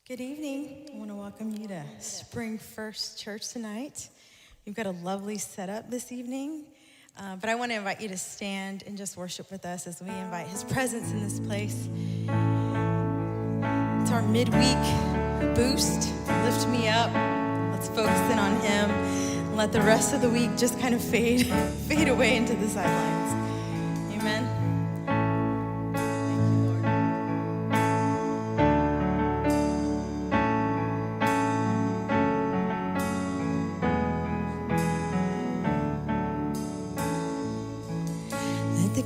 Good evening. I want to welcome you to Spring First Church tonight. We've got a lovely setup this evening, but I want to invite you to stand and just worship with us as we invite His presence in this place. It's our midweek boost. Lift me up. Let's focus in on Him and let the rest of the week just kind of fade away into the sidelines. Amen.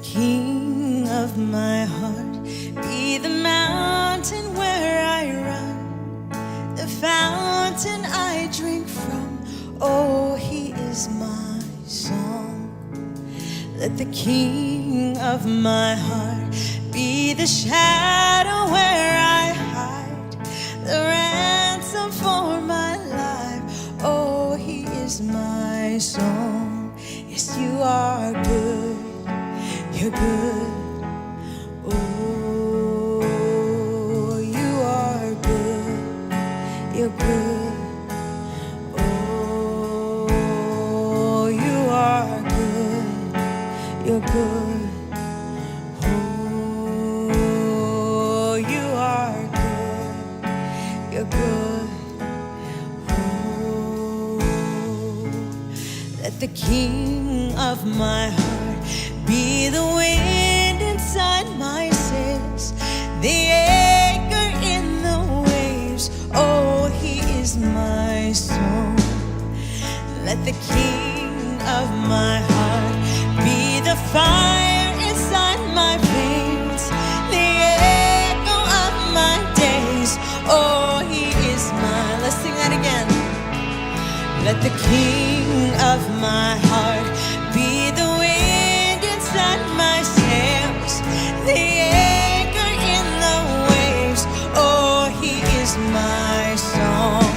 King of my heart, be the mountain where I run, the fountain I drink from. Oh, He is my song. Let the King of my heart be the shadow where I hide, the ransom for my life. Oh, He is my song. Yes, good. Oh, you are good. You're good. Oh, let the King of my heart be the wind inside my sails, the anchor in the waves. Oh, he is my song. Let the King of my heart be the fire inside my veins, the echo of my days. Oh, he is mine. Let's sing that again. Let the King of my heart be the wind inside my sails, the anchor in the waves. Oh, he is my song.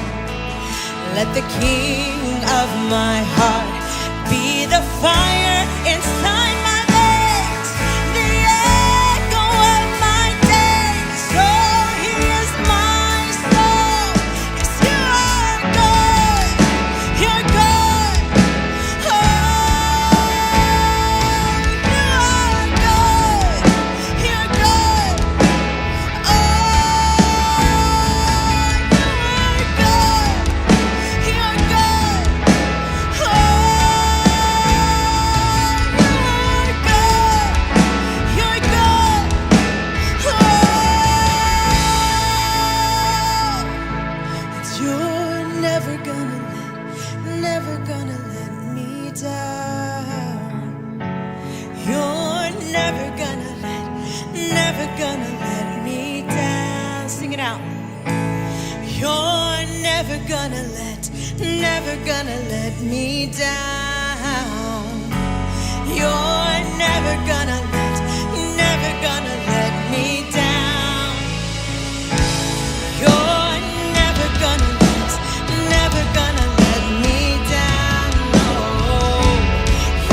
Let the King of my heart be the fire inside my veins, the echo of my days. Oh, he is my soul. Yes, you are good. You're good. Oh, you are good. You're good. Oh, you are good. You're good. You're never gonna let me down. You're never gonna let me down. Sing it out. You're never gonna let me down. You're never gonna let me down. You're never gonna let me down. No,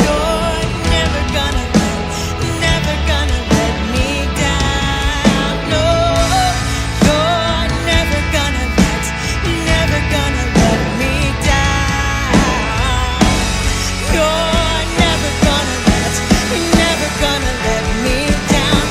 you're never gonna let me down. No, you're never gonna let me down. You're never gonna let me down.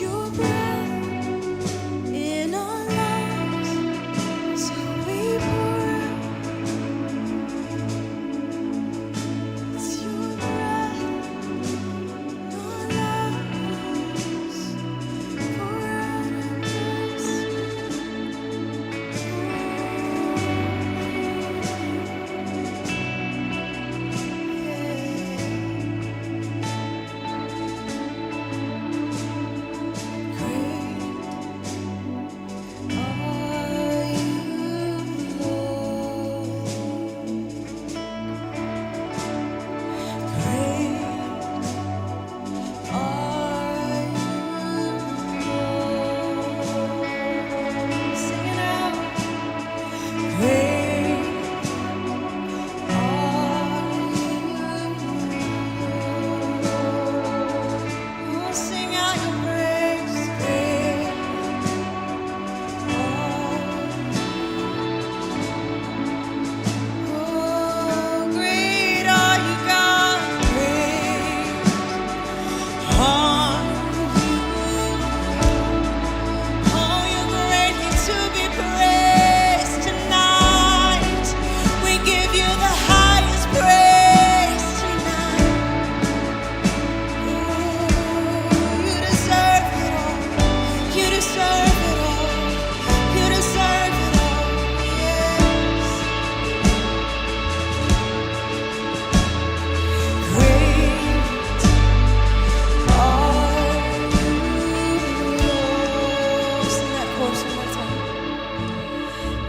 your breath in our lungs, so we pour out. It's your breath in our lungs, pour out our praise.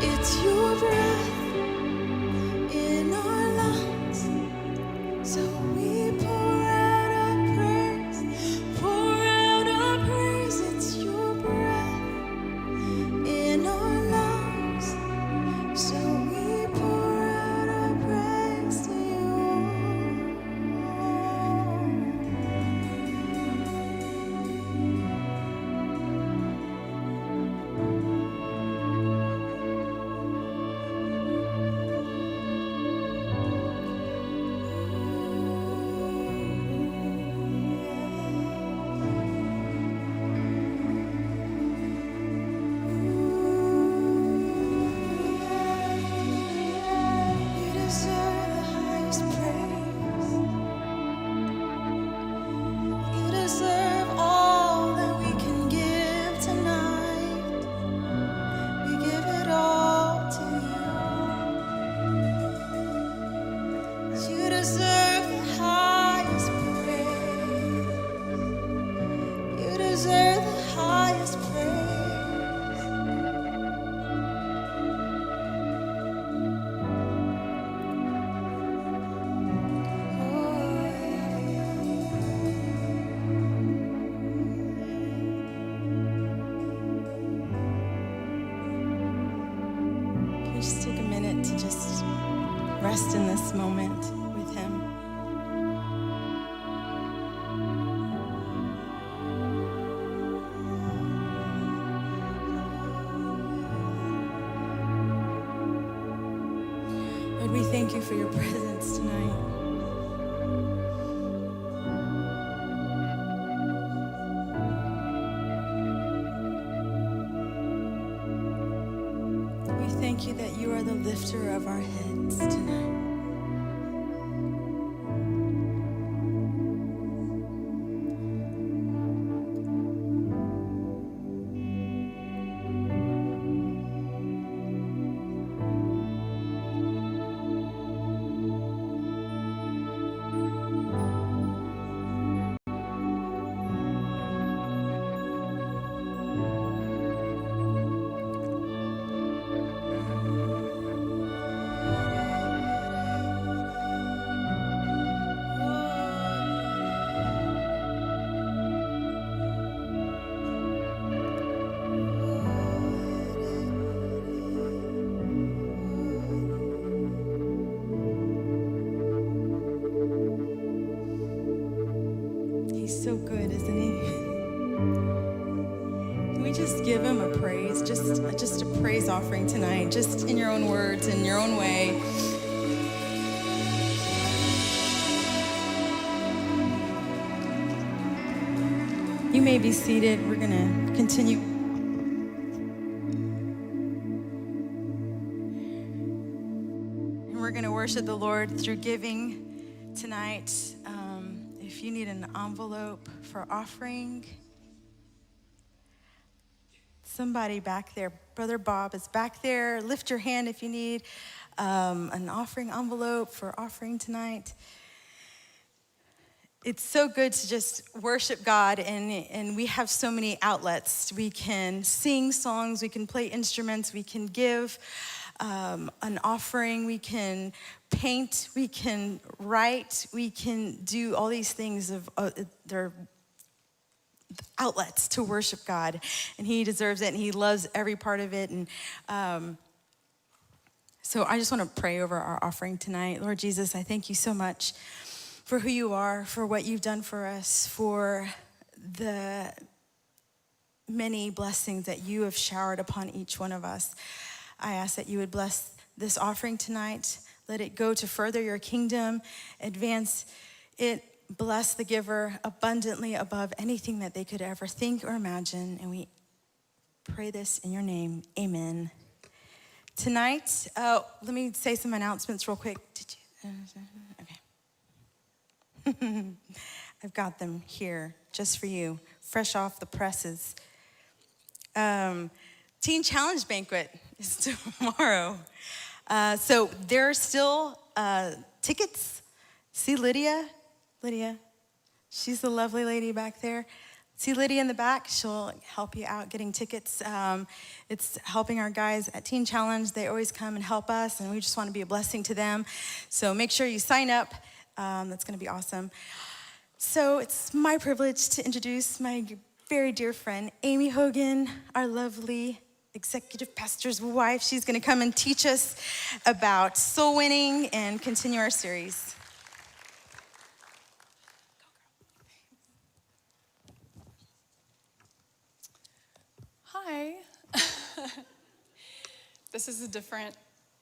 It's your breath in our lungs, so we pour out our praise, pour out our praise. It's your breath in our lungs, so we pour out our praise to you. You deserve the highest praise. You deserve all that we can give tonight. We give it all to you. You deserve the highest praise. You deserve the highest praise. Can we just take a minute to just rest in this moment with Him? Lord, we thank you for your presence tonight. We thank you that you are the lifter of our heads tonight. He's so good, isn't he? Can we just give him a praise, just a praise offering tonight, just in your own words, in your own way. You may be seated. We're going to continue. And we're going to worship the Lord through giving tonight. If you need an envelope for offering, somebody back there, Brother Bob is back there. Lift your hand if you need an offering envelope for offering tonight. It's so good to just worship God, and we have so many outlets. We can sing songs, we can play instruments, we can give an offering, we can paint, we can write, we can do all these things. They're outlets to worship God, and He deserves it, and He loves every part of it. And so I just want to pray over our offering tonight. Lord Jesus, I thank you so much for who you are, for what you've done for us, for the many blessings that you have showered upon each one of us. I ask that you would bless this offering tonight. Let it go to further your kingdom, advance it, bless the giver abundantly above anything that they could ever think or imagine. And we pray this in your name. Amen. Tonight, let me say some announcements real quick. Did you? Okay. I've got them here just for you, fresh off the presses. Teen Challenge Banquet is tomorrow. So there are still tickets. See Lydia? Lydia, she's the lovely lady back there. See Lydia in the back? She'll help you out getting tickets. It's helping our guys at Teen Challenge. They always come and help us, and we just want to be a blessing to them. So make sure you sign up. That's going to be awesome. So it's my privilege to introduce my very dear friend, Amy Hogan, our lovely executive pastor's wife. She's going to come and teach us about soul winning and continue our series. Hi. This is a different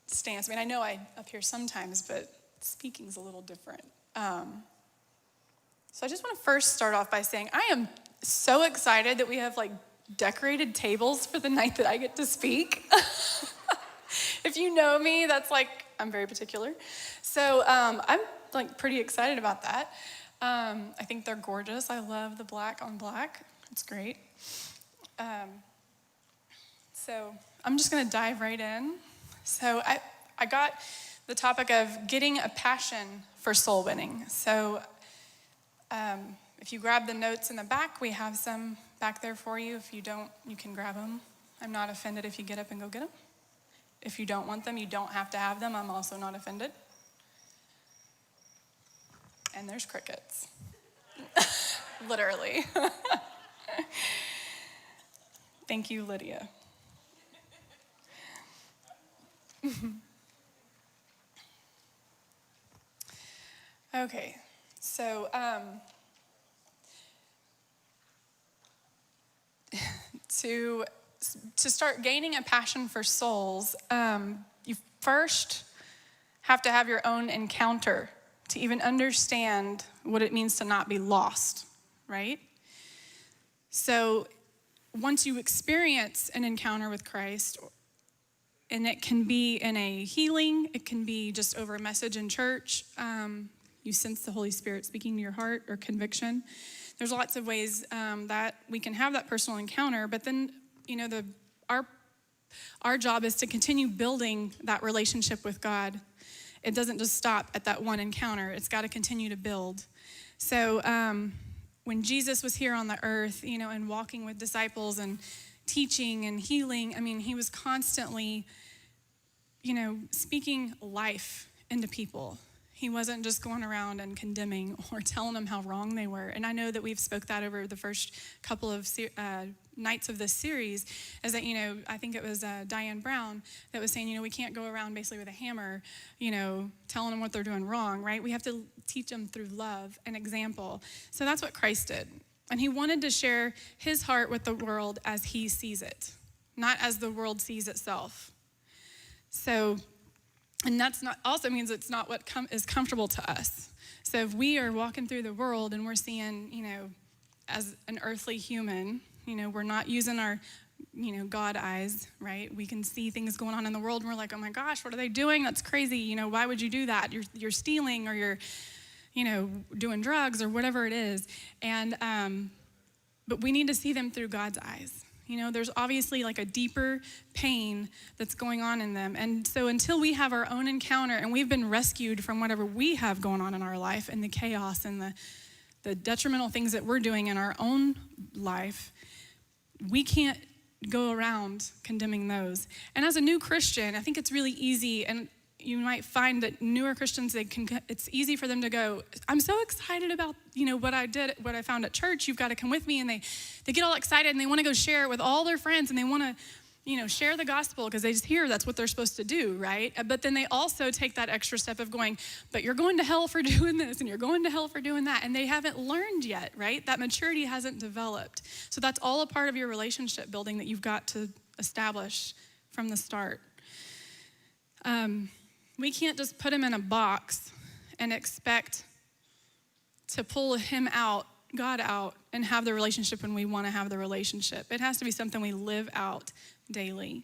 stance. I mean, I know I appear sometimes, but speaking's a little different. So I just want to first start off by saying I am so excited that we have like decorated tables for the night that I get to speak. If you know me, that's like, I'm very particular. So I'm like pretty excited about that. I think they're gorgeous. I love the black on black. It's great. So I'm just going to dive right in. So I got the topic of getting a passion for soul winning. So if you grab the notes in the back, we have some back there for you. If you don't, you can grab them. I'm not offended if you get up and go get them. If you don't want them, you don't have to have them. I'm also not offended. And there's crickets. Literally. Thank you, Lydia. Okay, so to start gaining a passion for souls, you first have to have your own encounter to even understand what it means to not be lost, right? So once you experience an encounter with Christ, and it can be in a healing, it can be just over a message in church, you sense the Holy Spirit speaking to your heart or conviction. There's lots of ways that we can have that personal encounter, but then, you know, our job is to continue building that relationship with God. It doesn't just stop at that one encounter. It's got to continue to build. So when Jesus was here on the earth, you know, and walking with disciples and teaching and healing, I mean, he was constantly, you know, speaking life into people. He wasn't just going around and condemning or telling them how wrong they were. And I know that we've spoke that over the first couple of nights of this series, is that, you know, I think it was Diane Brown that was saying, you know, we can't go around basically with a hammer, you know, telling them what they're doing wrong, right? We have to teach them through love and example. So that's what Christ did. And he wanted to share his heart with the world as he sees it, not as the world sees itself. So, and that's not also means it's not what is comfortable to us. So if we are walking through the world and we're seeing, you know, as an earthly human, we're not using our, God eyes, right? We can see things going on in the world and we're like, oh my gosh, what are they doing? That's crazy. Why would you do that? You're stealing, or you're, doing drugs or whatever it is. And, but we need to see them through God's eyes. There's obviously like a deeper pain that's going on in them. And so until we have our own encounter and we've been rescued from whatever we have going on in our life and the chaos and the detrimental things that we're doing in our own life, we can't go around condemning those. And as a new Christian, I think it's really easy, and you might find that newer Christians, it's easy for them to go, I'm so excited about, what I found at church. You've got to come with me. And they get all excited and they want to go share it with all their friends, and they want to, share the gospel because they just hear that's what they're supposed to do, right? But then they also take that extra step of going, but you're going to hell for doing this and you're going to hell for doing that. And they haven't learned yet, right? That maturity hasn't developed. So that's all a part of your relationship building that you've got to establish from the start. We can't just put him in a box and expect to pull him out, God out, and have the relationship when we want to have the relationship. It has to be something we live out daily.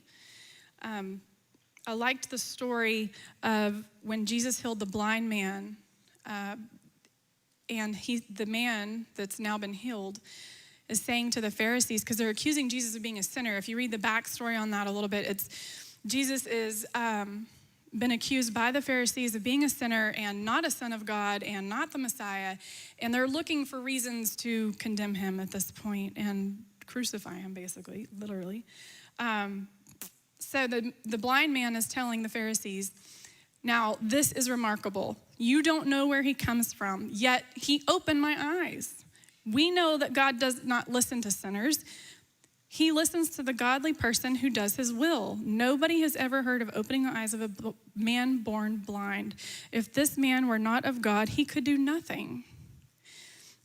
I liked the story of when Jesus healed the blind man, and the man that's now been healed is saying to the Pharisees, because they're accusing Jesus of being a sinner. If you read the backstory on that a little bit, Jesus is been accused by the Pharisees of being a sinner and not a son of God and not the Messiah. And they're looking for reasons to condemn him at this point and crucify him, basically, literally. So the blind man is telling the Pharisees, now this is remarkable. You don't know where he comes from, yet he opened my eyes. We know that God does not listen to sinners. He listens to the godly person who does his will. Nobody has ever heard of opening the eyes of a man born blind. If this man were not of God, he could do nothing.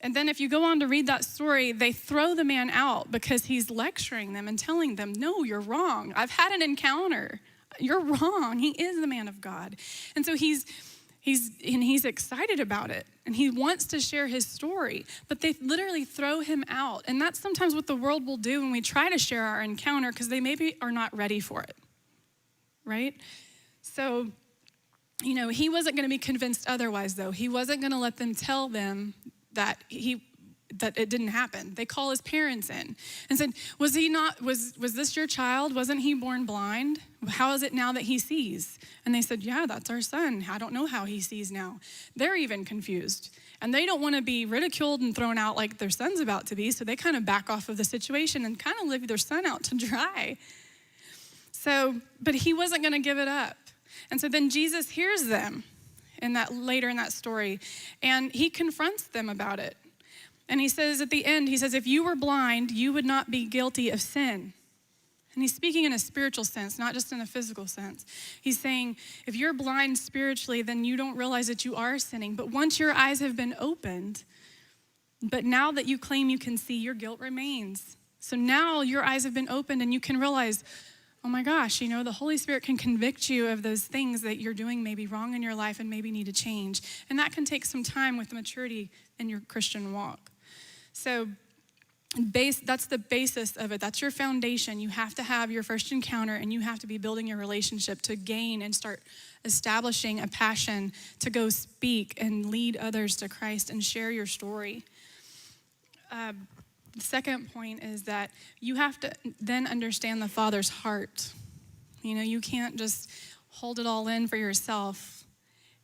And then if you go on to read that story, they throw the man out because he's lecturing them and telling them, no, you're wrong. I've had an encounter. You're wrong. He is the man of God. And so he's excited about it, and he wants to share his story, but they literally throw him out. And that's sometimes what the world will do when we try to share our encounter, because they maybe are not ready for it, right? So, he wasn't going to be convinced otherwise, though. He wasn't going to let them tell them that it didn't happen. They call his parents in and said, was this your child? Wasn't he born blind? How is it now that he sees? And they said, yeah, that's our son. I don't know how he sees now. They're even confused. And they don't want to be ridiculed and thrown out like their son's about to be. So they kind of back off of the situation and kind of leave their son out to dry. So, but he wasn't going to give it up. And so then Jesus hears them later in that story, and he confronts them about it. And he says at the end, if you were blind, you would not be guilty of sin. And he's speaking in a spiritual sense, not just in a physical sense. He's saying, if you're blind spiritually, then you don't realize that you are sinning. But once your eyes have been opened, but now that you claim you can see, your guilt remains. So now your eyes have been opened and you can realize, oh my gosh, the Holy Spirit can convict you of those things that you're doing maybe wrong in your life and maybe need to change. And that can take some time with maturity in your Christian walk. So that's the basis of it. That's your foundation. You have to have your first encounter, and you have to be building your relationship to gain and start establishing a passion to go speak and lead others to Christ and share your story. The second point is that you have to then understand the Father's heart. You can't just hold it all in for yourself.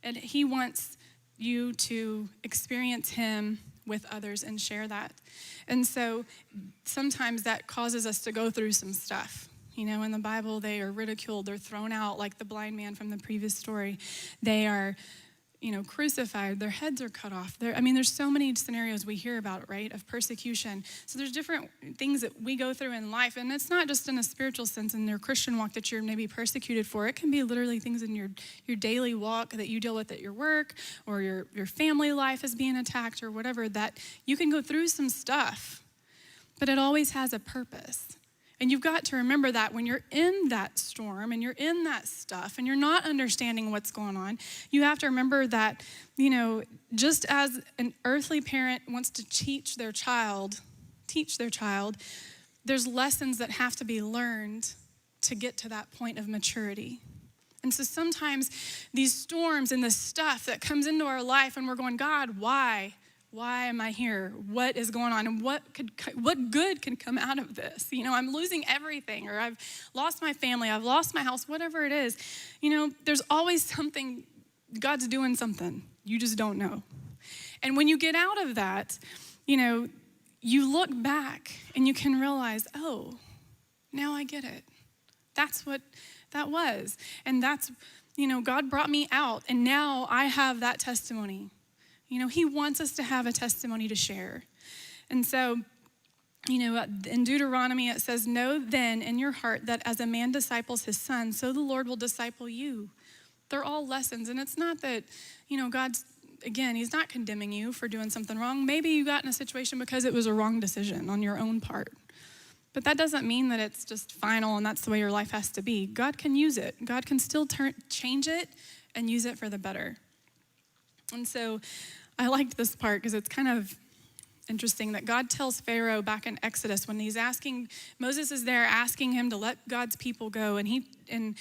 And he wants you to experience him with others and share that. And so sometimes that causes us to go through some stuff. In the Bible, they are ridiculed, they're thrown out, like the blind man from the previous story. They are, crucified, their heads are cut off. There's so many scenarios we hear about, right, of persecution. So there's different things that we go through in life, and it's not just in a spiritual sense in your Christian walk that you're maybe persecuted for. It can be literally things in your daily walk that you deal with at your work, or your family life is being attacked, or whatever, that you can go through some stuff, but it always has a purpose. And you've got to remember that when you're in that storm and you're in that stuff and you're not understanding what's going on, you have to remember that, just as an earthly parent wants to teach their child, there's lessons that have to be learned to get to that point of maturity. And so sometimes these storms and this stuff that comes into our life and we're going, God, why? Why am I here? What is going on? And what good can come out of this? I'm losing everything, or I've lost my family, I've lost my house, whatever it is. There's always something, God's doing something. You just don't know. And when you get out of that, you look back and you can realize, oh, now I get it. That's what that was. And that's, God brought me out, and now I have that testimony. He wants us to have a testimony to share. And so, in Deuteronomy, it says, know then in your heart that as a man disciples his son, so the Lord will disciple you. They're all lessons. And it's not that, God's, again, he's not condemning you for doing something wrong. Maybe you got in a situation because it was a wrong decision on your own part. But that doesn't mean that it's just final and that's the way your life has to be. God can use it. God can still change it and use it for the better. And so I liked this part because it's kind of interesting that God tells Pharaoh back in Exodus when Moses is there asking him to let God's people go. And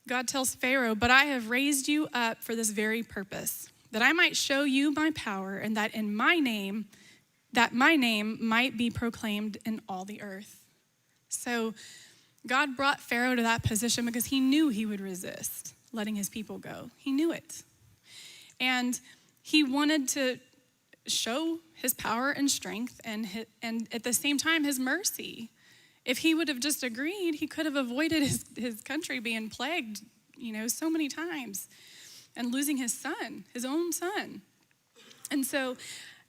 God tells Pharaoh, but I have raised you up for this very purpose, that I might show you my power and that my name might be proclaimed in all the earth. So God brought Pharaoh to that position because he knew he would resist letting his people go. He knew it. And he wanted to show his power and strength and at the same time his mercy. If he would have just agreed, he could have avoided his country being plagued, so many times and losing his own son. And so,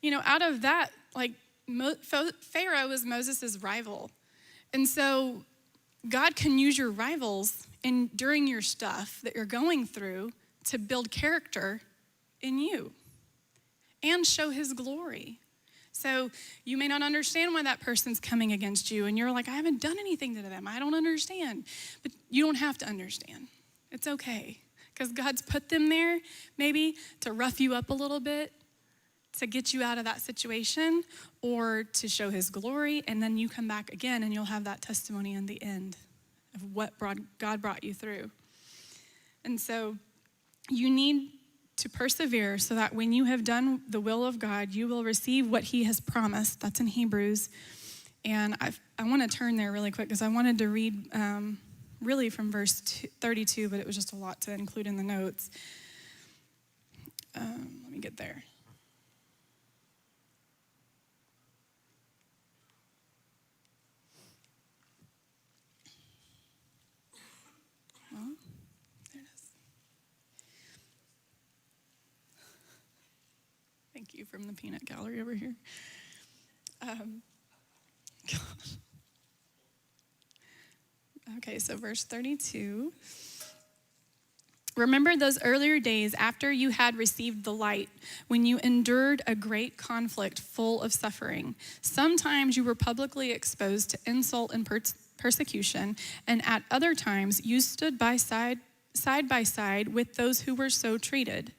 out of that, Pharaoh is Moses' rival. And so God can use your rivals during your stuff that you're going through to build character in you and show his glory. So you may not understand why that person's coming against you, and you're like, I haven't done anything to them. I don't understand. But you don't have to understand. It's okay, because God's put them there maybe to rough you up a little bit, to get you out of that situation, or to show his glory, and then you come back again and you'll have that testimony in the end of what God brought you through. And so you need to persevere so that when you have done the will of God, you will receive what he has promised. That's in Hebrews. And I want to turn there really quick because I wanted to read really from verse 32, but it was just a lot to include in the notes. Let me get there. Well, there it is. Thank you from the peanut gallery over here. Okay, so verse 32. Remember those earlier days after you had received the light, when you endured a great conflict full of suffering. Sometimes you were publicly exposed to insult and persecution, and at other times you stood side by side with those who were so treated.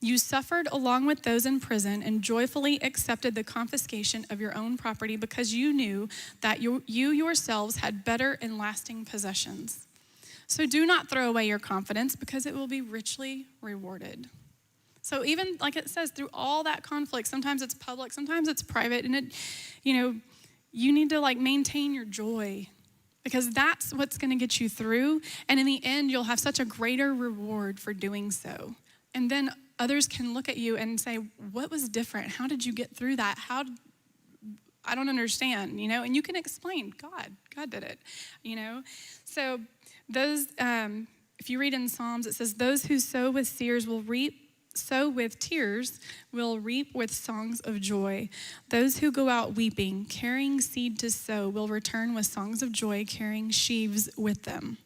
You suffered along with those in prison and joyfully accepted the confiscation of your own property because you knew that you yourselves had better and lasting possessions. So do not throw away your confidence because it will be richly rewarded. So even like it says, through all that conflict, sometimes it's public, sometimes it's private, and you need to maintain your joy because that's what's going to get you through. And in the end, you'll have such a greater reward for doing so. And then others can look at you and say, what was different? How did you get through that? I don't understand, and you can explain, God did it, So those, if you read in Psalms, it says, those who sow with tears will reap with songs of joy. Those who go out weeping, carrying seed to sow, will return with songs of joy, carrying sheaves with them.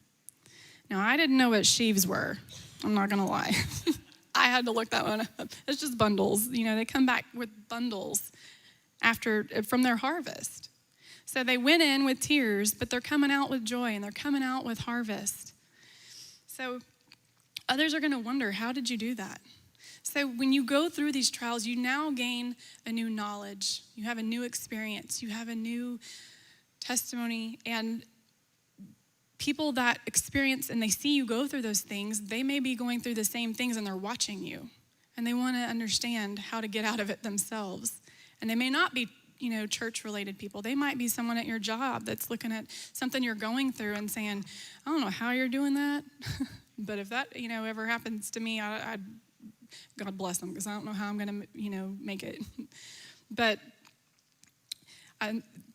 Now, I didn't know what sheaves were. I'm not going to lie. I had to look that one up. It's just bundles. They come back with bundles from their harvest. So they went in with tears, but they're coming out with joy and they're coming out with harvest. So others are going to wonder, how did you do that? So when you go through these trials, you now gain a new knowledge. You have a new experience. You have a new testimony. And people that experience and they see you go through those things, they may be going through the same things and they're watching you. And they want to understand how to get out of it themselves. And they may not be, church-related people. They might be someone at your job that's looking at something you're going through and saying, I don't know how you're doing that. But if that, ever happens to me, I'd God bless them, because I don't know how I'm going to, make it. But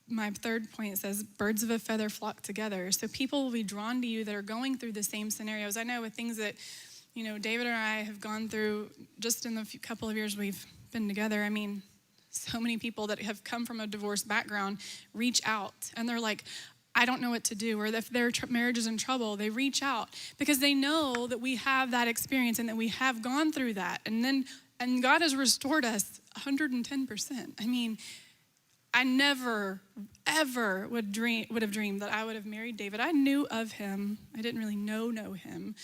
my third point says, birds of a feather flock together. So people will be drawn to you that are going through the same scenarios. I know with things that, David and I have gone through just in the couple of years we've been together. I mean, so many people that have come from a divorce background reach out and they're like, I don't know what to do. Or if their marriage is in trouble, they reach out because they know that we have that experience and that we have gone through that. And God has restored us 110%. I mean, I never, ever would have dreamed that I would have married David. I knew of him. I didn't really know him,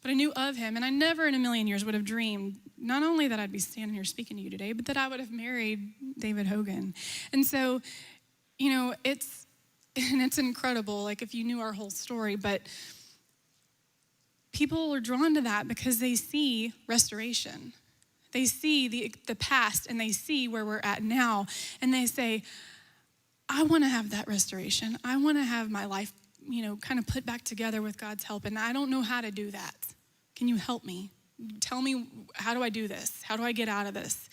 but I knew of him. And I never in a million years would have dreamed, not only that I'd be standing here speaking to you today, but that I would have married David Hogan. And so, it's incredible, like if you knew our whole story, but people are drawn to that because they see restoration. They see the past and they see where we're at now. And they say, I want to have that restoration. I want to have my life, kind of put back together with God's help. And I don't know how to do that. Can you help me? Tell me, how do I do this? How do I get out of this?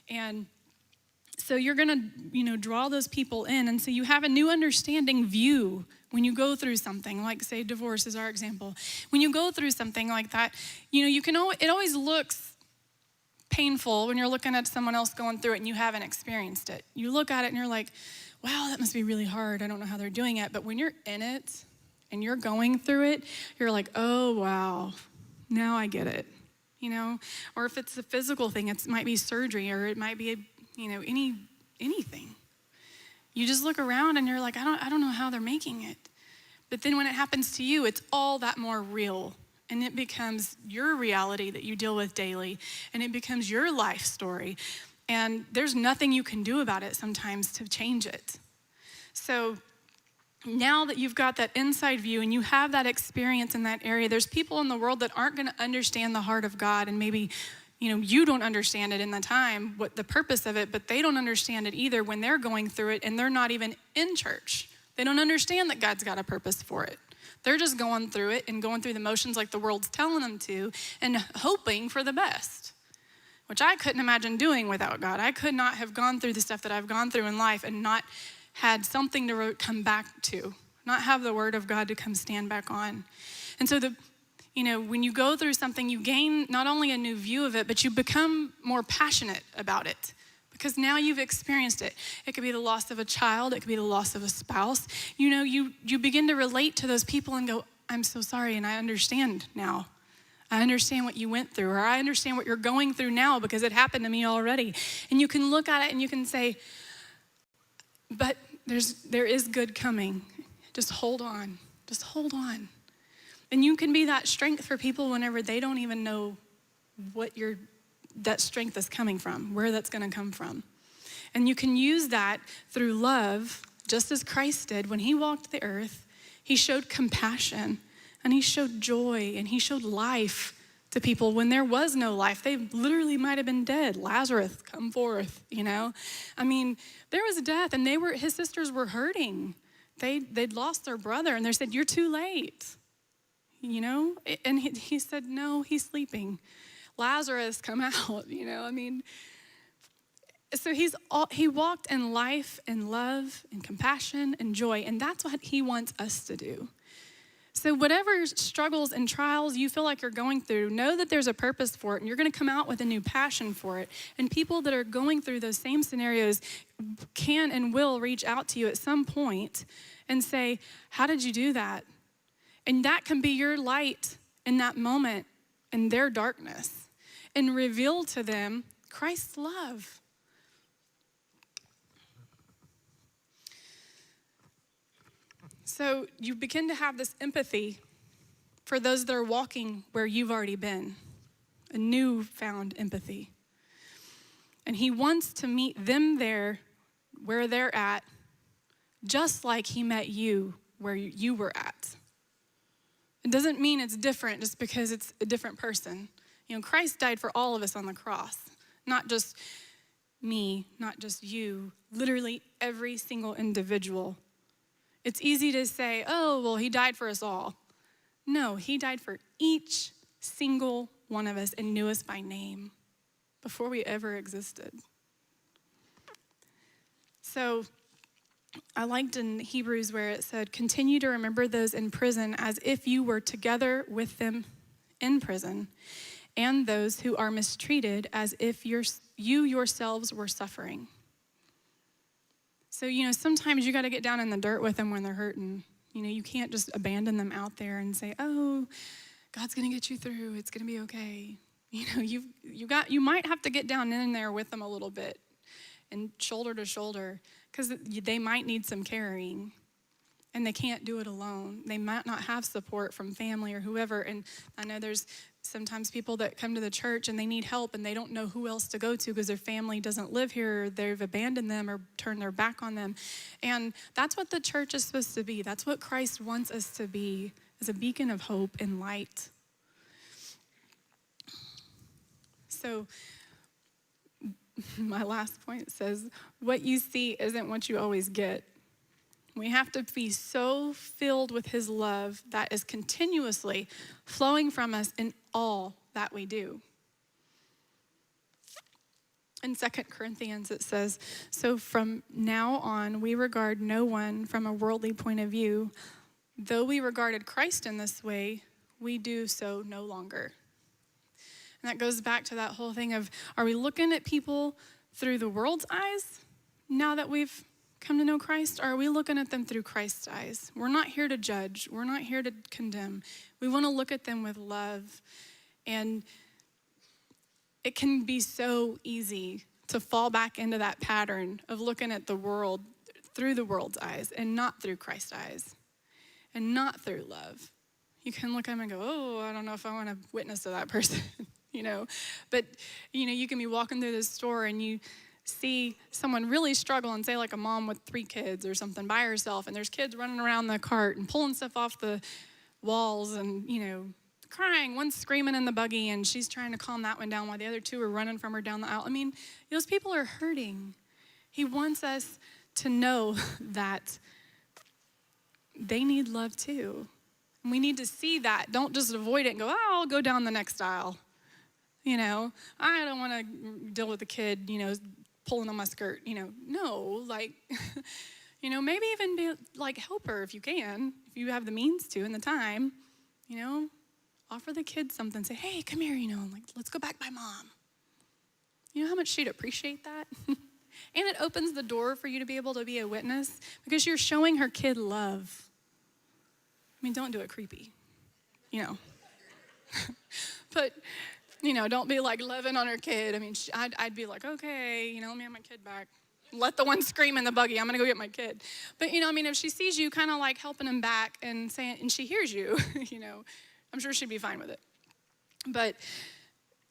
And so you're going to, draw those people in. And so you have a new understanding view when you go through something, like say divorce is our example. When you go through something like that, it always looks painful when you're looking at someone else going through it and you haven't experienced it. You look at it and you're like, wow, that must be really hard. I don't know how they're doing it. But when you're in it and you're going through it, you're like, oh, wow, now I get it, Or if it's a physical thing, it might be surgery or it might be, anything. You just look around and you're like, I don't know how they're making it. But then when it happens to you, it's all that more real. And it becomes your reality that you deal with daily. And it becomes your life story. And there's nothing you can do about it sometimes to change it. So now that you've got that inside view and you have that experience in that area, there's people in the world that aren't going to understand the heart of God. And maybe, you don't understand it in the time, what the purpose of it, but they don't understand it either when they're going through it and they're not even in church. They don't understand that God's got a purpose for it. They're just going through it and going through the motions like the world's telling them to and hoping for the best, which I couldn't imagine doing without God. I could not have gone through the stuff that I've gone through in life and not had something to come back to, not have the word of God to come stand back on. And so when you go through something, you gain not only a new view of it, but you become more passionate about it. Because now you've experienced it. It could be the loss of a child. It could be the loss of a spouse. You begin to relate to those people and go, I'm so sorry, and I understand now. I understand what you went through, or I understand what you're going through now because it happened to me already. And you can look at it and you can say, but there is good coming. Just hold on. Just hold on. And you can be that strength for people whenever they don't even know what that strength is coming from, where that's going to come from. And you can use that through love, just as Christ did when he walked the earth. He showed compassion and he showed joy and he showed life to people when there was no life. They literally might have been dead. Lazarus, come forth, I mean, there was death and his sisters were hurting. They'd lost their brother and they said, you're too late, And he said, no, he's sleeping. Lazarus, come out, So he walked in life and love and compassion and joy, and that's what he wants us to do. So whatever struggles and trials you feel like you're going through, know that there's a purpose for it, and you're going to come out with a new passion for it. And people that are going through those same scenarios can and will reach out to you at some point and say, how did you do that? And that can be your light in that moment in their darkness, and reveal to them Christ's love. So you begin to have this empathy for those that are walking where you've already been, a newfound empathy. And he wants to meet them there where they're at, just like he met you where you were at. It doesn't mean it's different just because it's a different person. You know, Christ died for all of us on the cross, not just me, not just you, literally every single individual. It's easy to say, oh, well, he died for us all. No, he died for each single one of us and knew us by name before we ever existed. So I liked in Hebrews where it said, continue to remember those in prison as if you were together with them in prison, and those who are mistreated as if you yourselves were suffering. So, sometimes you got to get down in the dirt with them when they're hurting. You can't just abandon them out there and say, oh, God's going to get you through. It's going to be okay. You might have to get down in there with them a little bit and shoulder to shoulder because they might need some carrying and they can't do it alone. They might not have support from family or whoever. And I know there's sometimes people that come to the church and they need help and they don't know who else to go to because their family doesn't live here, or they've abandoned them or turned their back on them. And that's what the church is supposed to be. That's what Christ wants us to be, as a beacon of hope and light. So my last point says, what you see isn't what you always get. We have to be so filled with his love that is continuously flowing from us in all that we do. In 2 Corinthians, it says, so from now on, we regard no one from a worldly point of view. Though we regarded Christ in this way, we do so no longer. And that goes back to that whole thing of, are we looking at people through the world's eyes now that we've come to know Christ? Or are we looking at them through Christ's eyes? We're not here to judge. We're not here to condemn. We want to look at them with love. And it can be so easy to fall back into that pattern of looking at the world through the world's eyes and not through Christ's eyes and not through love. You can look at them and go, oh, I don't know if I want to witness to that person, But, you can be walking through this store and you see someone really struggle, and say like a mom with 3 kids or something by herself, and there's kids running around the cart and pulling stuff off the walls and, crying. One's screaming in the buggy and she's trying to calm that one down while the other 2 are running from her down the aisle. I mean, those people are hurting. He wants us to know that they need love too. And we need to see that. Don't just avoid it and go, oh, I'll go down the next aisle. I don't want to deal with a kid, pulling on my skirt, no, maybe even be like help her if you can, if you have the means to and the time, offer the kid something, say, hey, come here, let's go back by mom. You know how much she'd appreciate that? And it opens the door for you to be able to be a witness because you're showing her kid love. I mean, don't do it creepy, but don't be like loving on her kid. I mean, I'd be like, okay, let me have my kid back. Let the one scream in the buggy. I'm going to go get my kid. But, if she sees you kind of like helping him back and saying, and she hears you, I'm sure she'd be fine with it. But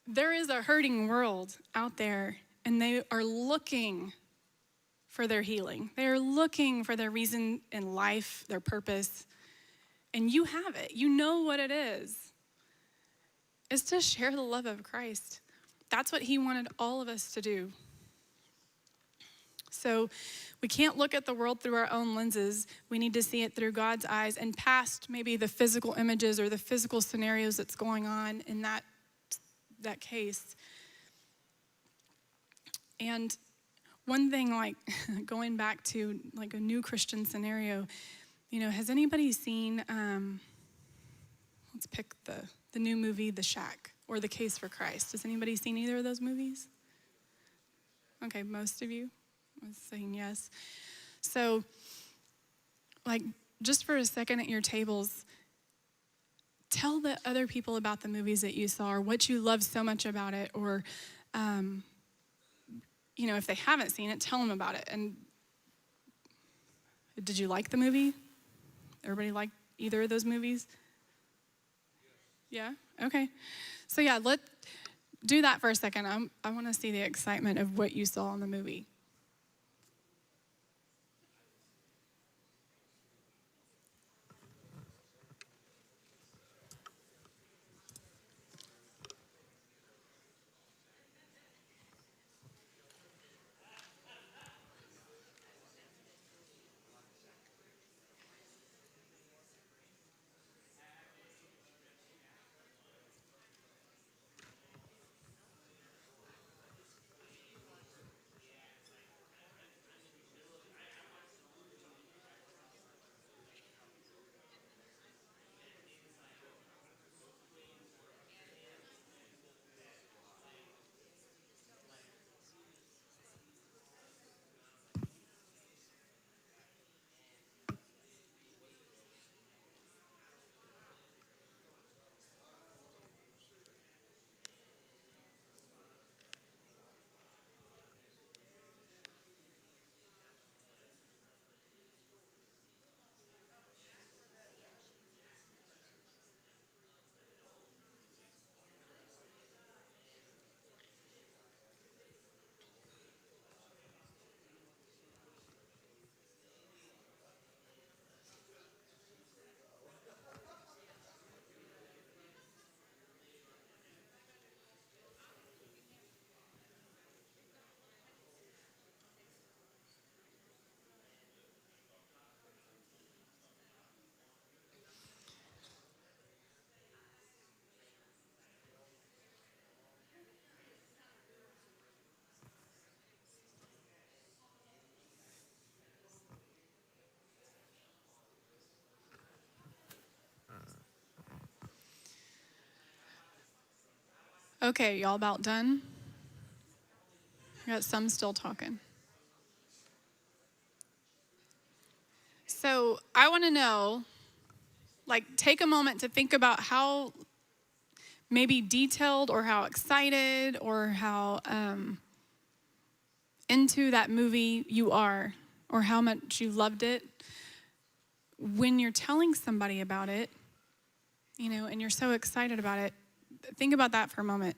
there is a hurting world out there, and they are looking for their healing. They are looking for their reason in life, their purpose. And you have it. You know what it is. Is to share the love of Christ. That's what he wanted all of us to do. So we can't look at the world through our own lenses. We need to see it through God's eyes and past maybe the physical images or the physical scenarios that's going on in that case. And one thing, like going back to like a new Christian scenario, has anybody seen, let's pick the new movie, The Shack, or The Case for Christ. Has anybody seen either of those movies? Okay, most of you was saying yes. So, just for a second at your tables, tell the other people about the movies that you saw or what you love so much about it, or, if they haven't seen it, tell them about it. And did you like the movie? Everybody like either of those movies? Yeah? Okay. So yeah, let's do that for a second. I want to see the excitement of what you saw in the movie. Okay, y'all about done? I got some still talking. So I want to know, like, take a moment to think about how maybe detailed or how excited or how into that movie you are, or how much you loved it. When you're telling somebody about it, and you're so excited about it, think about that for a moment.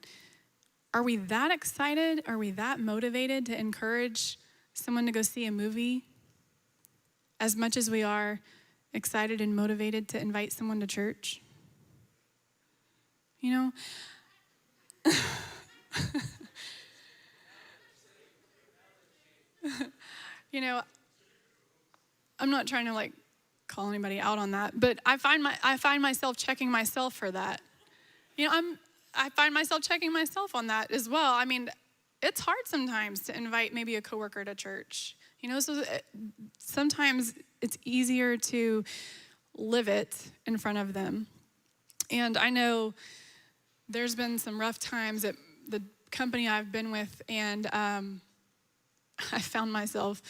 Are we that excited? Are we that motivated to encourage someone to go see a movie as much as we are excited and motivated to invite someone to church? I'm not trying to call anybody out on that, but I find myself checking myself for that. I find myself checking myself on that as well. I mean, it's hard sometimes to invite maybe a coworker to church. So sometimes it's easier to live it in front of them. And I know there's been some rough times at the company I've been with, and I found myself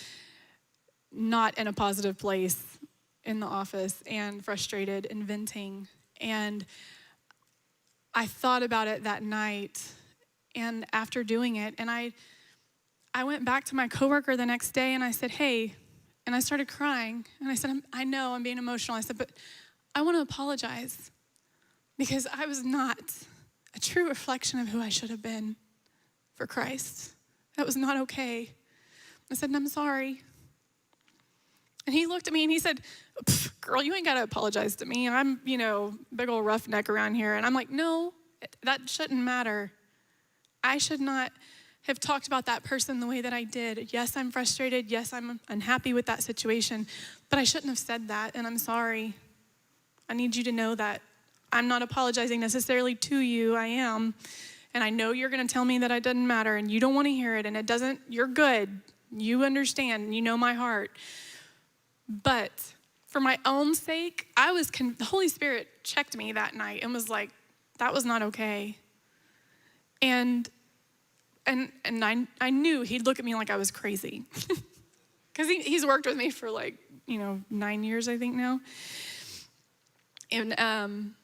not in a positive place in the office and frustrated and venting. And I thought about it that night, and after doing it, and I went back to my coworker the next day and I said, hey, and I started crying. And I said, I know I'm being emotional. I said, but I want to apologize because I was not a true reflection of who I should have been for Christ. That was not okay. I said, and I'm sorry. And he looked at me and he said, girl, you ain't got to apologize to me. I'm, big old roughneck around here. And I'm like, no, that shouldn't matter. I should not have talked about that person the way that I did. Yes, I'm frustrated. Yes, I'm unhappy with that situation. But I shouldn't have said that, and I'm sorry. I need you to know that I'm not apologizing necessarily to you. I am. And I know you're going to tell me that it doesn't matter, and you don't want to hear it, and it doesn't. You're good. You understand. You know my heart. But for my own sake, the Holy Spirit checked me that night and was like, that was not okay. And I knew he'd look at me like I was crazy. Because he's worked with me for 9 years, I think now. And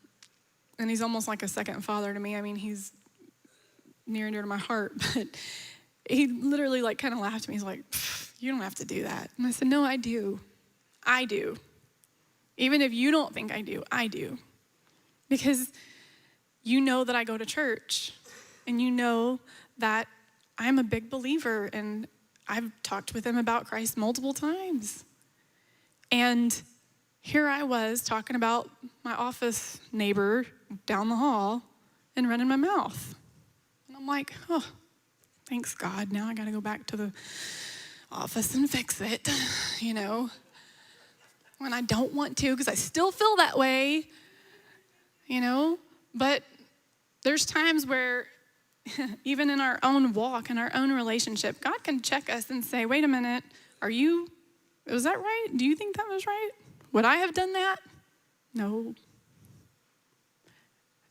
he's almost like a second father to me. I mean, he's near and dear to my heart. But he literally kind of laughed at me. He's like, you don't have to do that. And I said, no, I do. I do. Even if you don't think I do, I do. Because you know that I go to church, and you know that I'm a big believer, and I've talked with him about Christ multiple times. And here I was talking about my office neighbor down the hall and running my mouth. And I'm like, oh, thanks God. Now I got to go back to the office and fix it, when I don't want to, because I still feel that way, But there's times where even in our own walk, in our own relationship, God can check us and say, wait a minute, was that right? Do you think that was right? Would I have done that? No.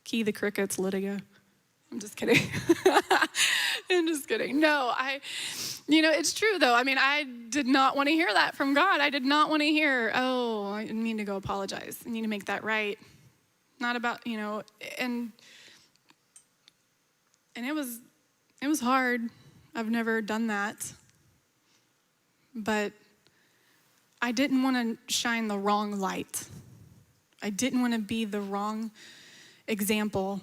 Key the crickets, Lydia. I'm just kidding. I'm just kidding. No, it's true though. I did not want to hear that from God. I did not want to hear, oh, I need to go apologize. I need to make that right. Not about, and it was hard. I've never done that. But I didn't want to shine the wrong light. I didn't want to be the wrong example.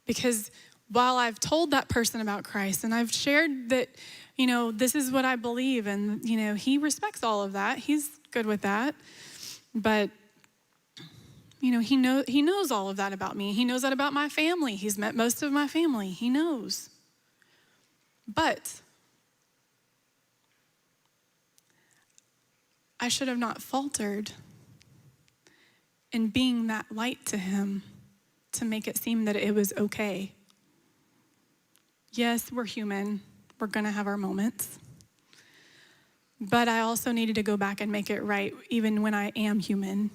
Because while I've told that person about Christ and I've shared that, this is what I believe, and, he respects all of that. He's good with that. But, he knows all of that about me. He knows that about my family. He's met most of my family. He knows. But I should have not faltered in being that light to him to make it seem that it was okay. Yes, we're human. We're going to have our moments. But I also needed to go back and make it right. Even when I am human,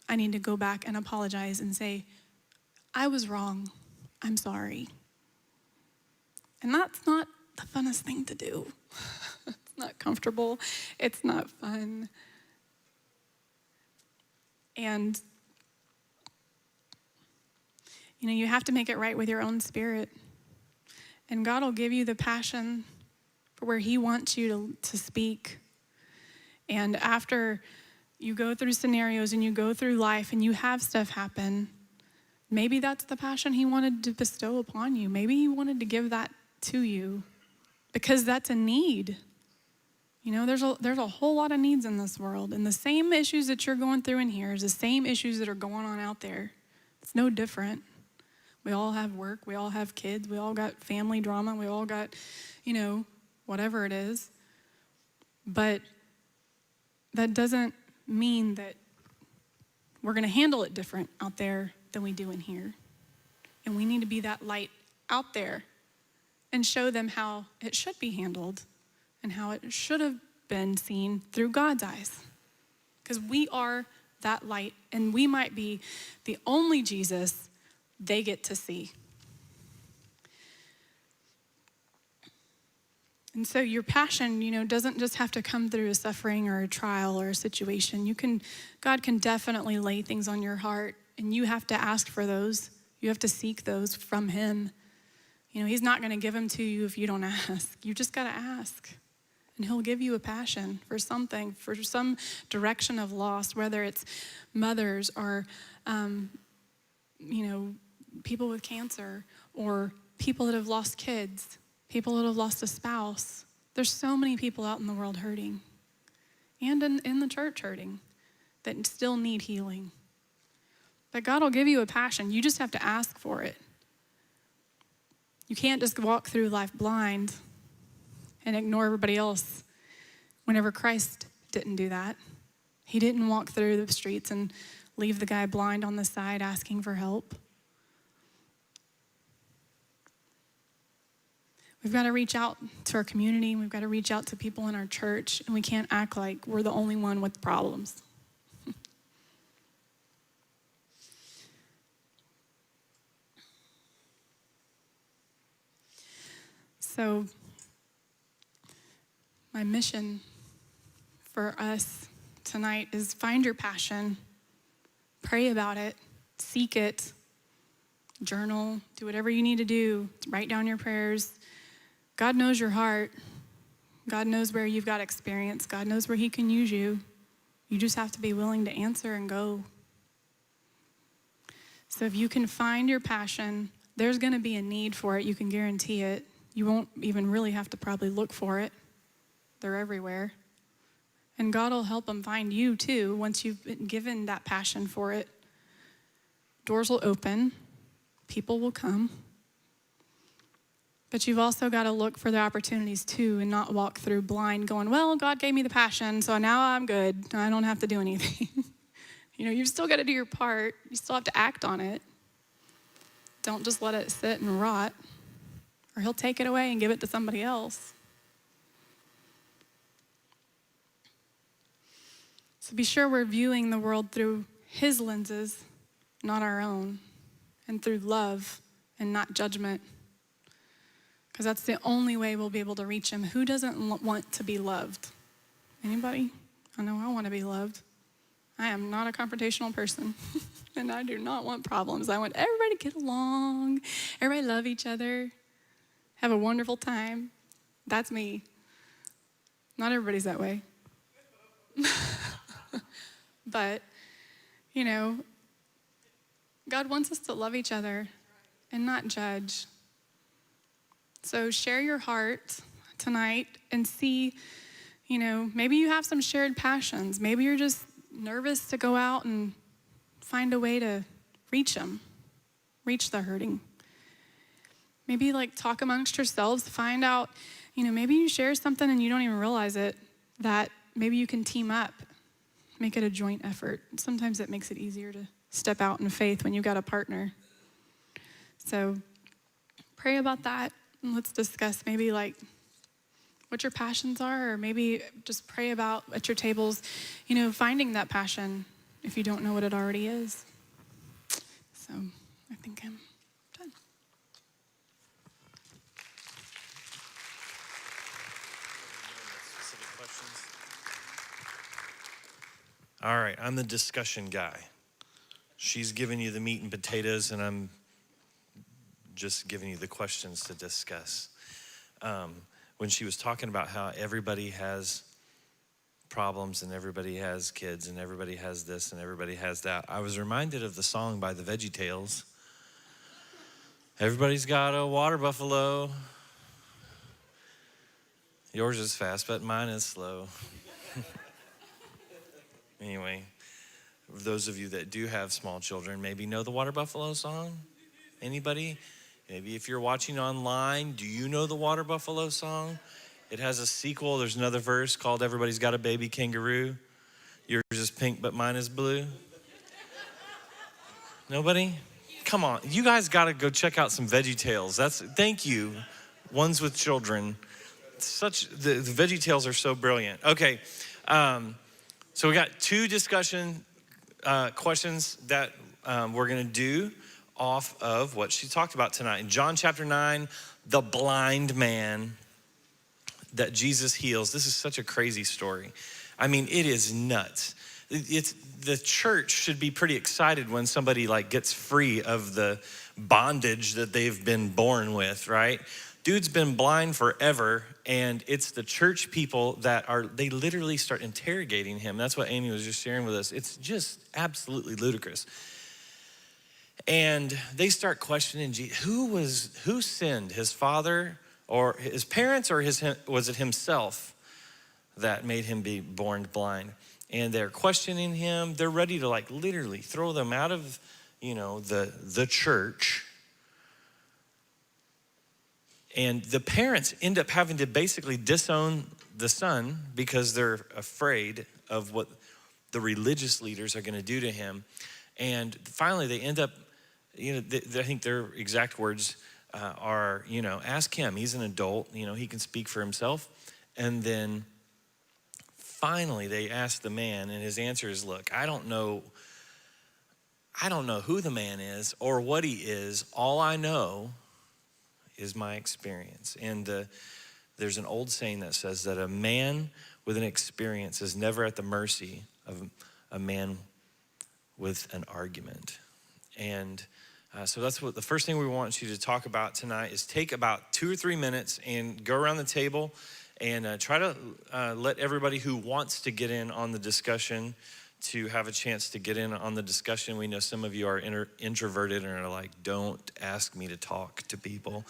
I need to go back and apologize and say, I was wrong. I'm sorry. And that's not the funnest thing to do. It's not comfortable. It's not fun. And, you have to make it right with your own spirit. And God will give you the passion for where he wants you to speak. And after you go through scenarios and you go through life and you have stuff happen, maybe that's the passion he wanted to bestow upon you. Maybe he wanted to give that to you because that's a need. There's a whole lot of needs in this world. And the same issues that you're going through in here is the same issues that are going on out there. It's no different. We all have work. We all have kids. We all got family drama. We all got, whatever it is. But that doesn't mean that we're going to handle it different out there than we do in here. And we need to be that light out there and show them how it should be handled and how it should have been seen through God's eyes. Because we are that light, and we might be the only Jesus they get to see. And so your passion, doesn't just have to come through a suffering or a trial or a situation. God can definitely lay things on your heart, and you have to ask for those. You have to seek those from him. He's not going to give them to you if you don't ask. You just got to ask. And he'll give you a passion for something, for some direction of loss, whether it's mothers or, people with cancer or people that have lost kids, people that have lost a spouse. There's so many people out in the world hurting and in the church hurting that still need healing. But God will give you a passion. You just have to ask for it. You can't just walk through life blind and ignore everybody else whenever Christ didn't do that. He didn't walk through the streets and leave the guy blind on the side asking for help. We've got to reach out to our community. We've got to reach out to people in our church, and we can't act like we're the only one with problems. So, my mission for us tonight is find your passion, pray about it, seek it, journal, do whatever you need to do, write down your prayers. God knows your heart. God knows where you've got experience. God knows where he can use you. You just have to be willing to answer and go. So if you can find your passion, there's going to be a need for it. You can guarantee it. You won't even really have to probably look for it. They're everywhere. And God will help them find you too once you've been given that passion for it. Doors will open. People will come. But you've also got to look for the opportunities too and not walk through blind going, well, God gave me the passion, so now I'm good. I don't have to do anything. You've still got to do your part. You still have to act on it. Don't just let it sit and rot, or he'll take it away and give it to somebody else. So be sure we're viewing the world through his lenses, not our own, and through love and not judgment. Because that's the only way we'll be able to reach him. Who doesn't want to be loved? Anybody? I know I want to be loved. I am not a confrontational person, and I do not want problems. I want everybody to get along, everybody love each other, have a wonderful time. That's me. Not everybody's that way. But, God wants us to love each other and not judge. So share your heart tonight and see, maybe you have some shared passions. Maybe you're just nervous to go out and find a way to reach them, reach the hurting. Maybe talk amongst yourselves, find out, maybe you share something and you don't even realize it, that maybe you can team up, make it a joint effort. Sometimes it makes it easier to step out in faith when you've got a partner. So pray about that. And let's discuss maybe what your passions are, or maybe just pray about at your tables, finding that passion if you don't know what it already is. So I think I'm done. Specific questions? All right, I'm the discussion guy. She's giving you the meat and potatoes, and I'm just giving you the questions to discuss. When she was talking about how everybody has problems and everybody has kids and everybody has this and everybody has that, I was reminded of the song by the VeggieTales. Everybody's got a water buffalo. Yours is fast, but mine is slow. Anyway, those of you that do have small children maybe know the water buffalo song. Anybody? Maybe if you're watching online, do you know the Water Buffalo song? It has a sequel. There's another verse called Everybody's Got a Baby Kangaroo. Yours is pink, but mine is blue. Nobody? Come on. You guys got to go check out some VeggieTales. Thank you, ones with children. The VeggieTales are so brilliant. Okay, so we got two discussion questions that we're going to do off of what she talked about tonight. In John chapter 9, the blind man that Jesus heals. This is such a crazy story. I mean, it is nuts. The church should be pretty excited when somebody gets free of the bondage that they've been born with, right? Dude's been blind forever, and it's the church people they literally start interrogating him. That's what Amy was just sharing with us. It's just absolutely ludicrous. And they start questioning Jesus. Who sinned? His father or his parents, or was it himself that made him be born blind? And they're questioning him. They're ready to literally throw them out of, the church. And the parents end up having to basically disown the son because they're afraid of what the religious leaders are going to do to him. And finally they end up, I think their exact words are, ask him. He's an adult, he can speak for himself. And then finally they ask the man, and his answer is, look, I don't know who the man is or what he is. All I know is my experience. And there's an old saying that says that a man with an experience is never at the mercy of a man with an argument. And so that's what the first thing we want you to talk about tonight is take about 2 or 3 minutes and go around the table and try to let everybody who wants to get in on the discussion to have a chance to get in on the discussion. We know some of you are introverted and are like, don't ask me to talk to people.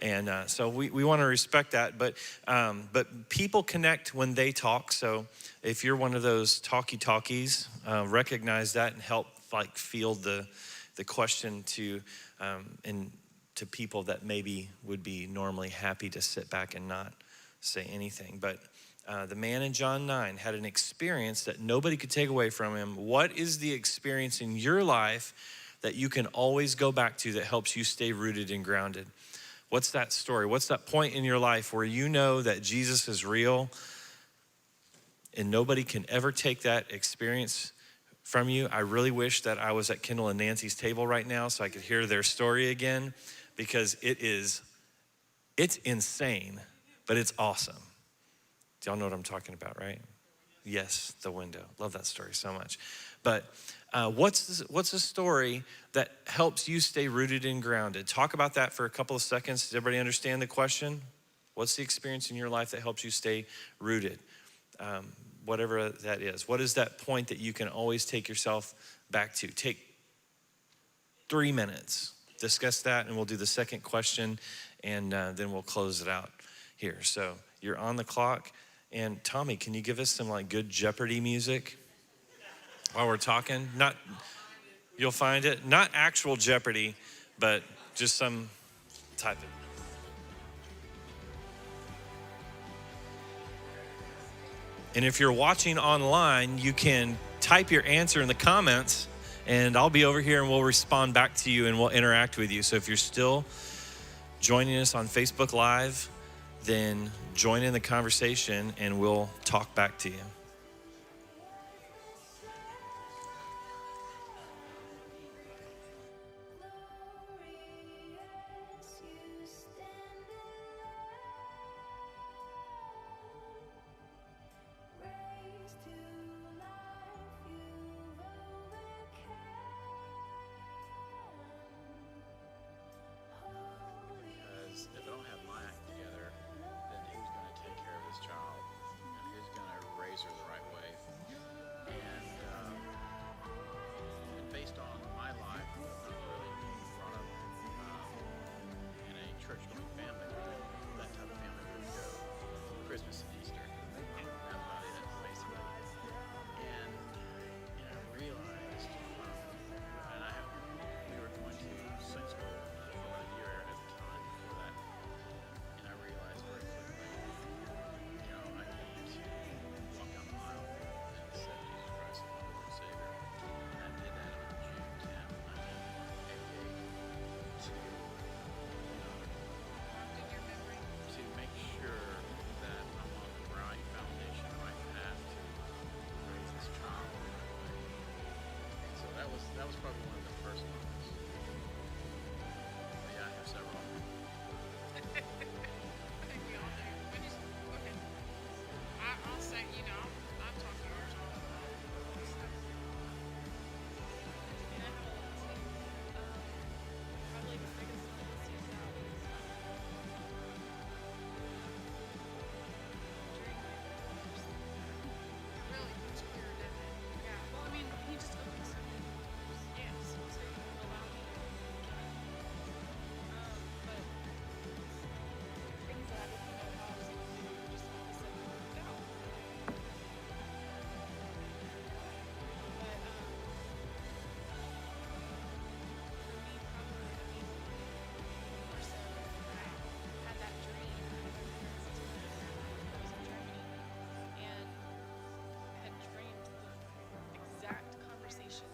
And so we want to respect that, but people connect when they talk. So if you're one of those talkies, recognize that and help like field the question to people that maybe would be normally happy to sit back and not say anything. But the man in John 9 had an experience that nobody could take away from him. What is the experience in your life that you can always go back to that helps you stay rooted and grounded? What's that story? What's that point in your life where you know that Jesus is real and nobody can ever take that experience from you? I really wish that I was at Kendall and Nancy's table right now so I could hear their story again, because it's insane, but it's awesome. Do y'all know what I'm talking about, right? Yes, the window. Love that story so much. But what's a story that helps you stay rooted and grounded? Talk about that for a couple of seconds. Does everybody understand the question? What's the experience in your life that helps you stay rooted? Whatever that is. What is that point that you can always take yourself back to? Take 3 minutes. Discuss that, and we'll do the second question, and then we'll close it out here. So you're on the clock. And Tommy, can you give us some like good Jeopardy music while we're talking? You'll find it. Not actual Jeopardy, but just some type of. And if you're watching online, you can type your answer in the comments, and I'll be over here and we'll respond back to you and we'll interact with you. So if you're still joining us on Facebook Live, then join in the conversation and we'll talk back to you. If I don't have my act together, then who's going to take care of this child? And who's going to raise her the right way? And based on my life, I'm really brought up in a church-going family. That type of family where we go Christmas and Easter. That's about it, basically. And I realized, we were going to Sunday school for about a year at the time before that. And I realized very quickly, I need to walk down the aisle and accept Jesus Christ as my Lord and Savior. And I did that on June 10th, 1988, to make sure that I'm on the right foundation, the right path to raise this child the right way. And so that was probably one of the first moments. But yeah, I have several. I think we all do. Okay. I'll say, I've talked to yours all the time. And I have a lot to say. Probably the biggest one that stands out is really much clearer, didn't it? Yeah. Well, I mean, he just opened so many doors. Yes. So he allowed me to but things that I didn't know how I was going to do just all of a sudden worked out. But for me, probably, more so, I had that dream. I was in Germany, and I had dreamed the exact conversation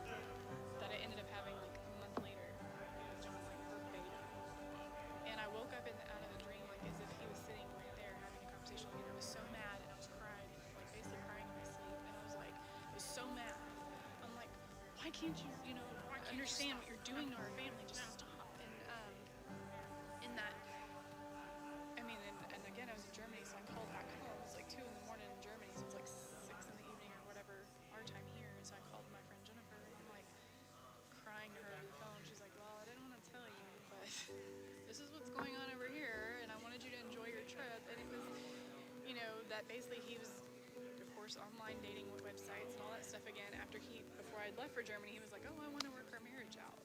that I ended up having like a month later with John, like verbatim. And I woke up out of the dream like as if he was sitting right there having a conversation with me. I was so mad and I was crying, like basically crying in my sleep. And I was like, I was so mad. I'm like, why can't you, understand what you're doing to our family? Just stop. And in that, I mean, and again, I was in Germany, so I called back home. It was like 2 a.m. in Germany, so it's like 6 in the evening or whatever our time here. And so I called my friend Jennifer, and I'm like crying to her on the phone. She's like, well, I didn't want to tell you, but this is what's going on over here, and I wanted you to enjoy your trip. And it was, basically he was, of course, online dating websites and all that stuff again. Before I'd left for Germany, he was like, "Oh, I want to work our marriage out."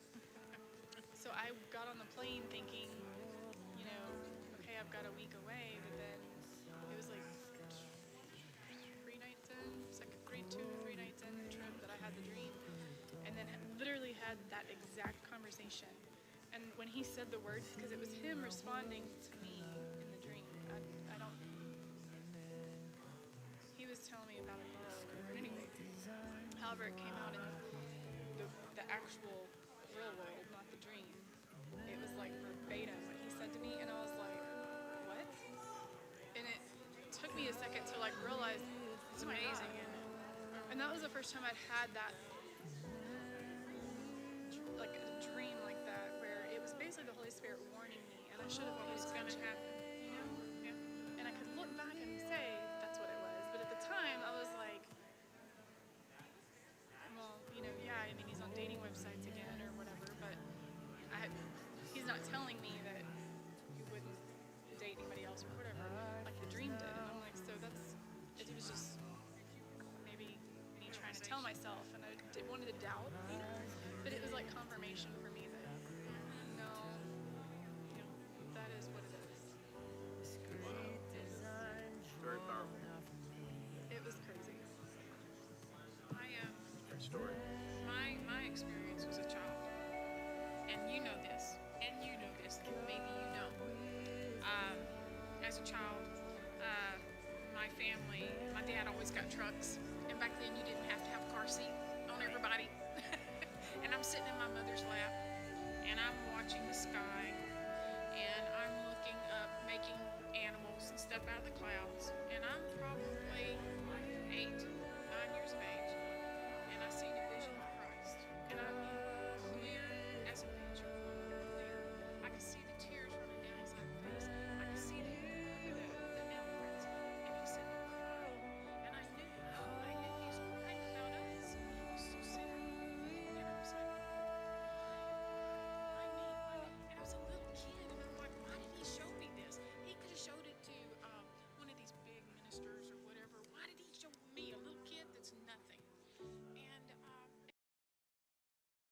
So I got on the plane thinking, okay, I've got a week away, but then it was like 3 nights in, 2 or 3 nights in the trip that I had the dream, and then literally had that exact conversation. And when he said the words, because it was him responding to me in the dream, I don't. He was telling me about a girl or whatever. Anyway, however, it came out in the actual real world, not the dream. It was like verbatim what he said to me, and I was like, what? And it took me a second to like realize it's amazing. And that was the first time I'd had that, like a dream like that, where it was basically the Holy Spirit warning me, and I should have paid attention. Yeah. And I could look back and say that's what it was, but at the time I was like, well, yeah, I mean, he's on dating websites again or whatever, but he's not telling me that he wouldn't date anybody else or whatever, like the dream did. And I'm like, so it was just maybe me trying to tell myself, and I wanted to doubt, but it was like confirmation for me that, no, that is what it is. Very powerful. It was crazy. Great story. My experience was a child, and you know this, and maybe you don't. As a child, my family, my dad always got trucks, and back then you didn't have to have a car seat on everybody. And I'm sitting in my mother's lap, and I'm watching the sky, and I'm looking up, making animals and stuff out of the clouds, and I'm probably 8.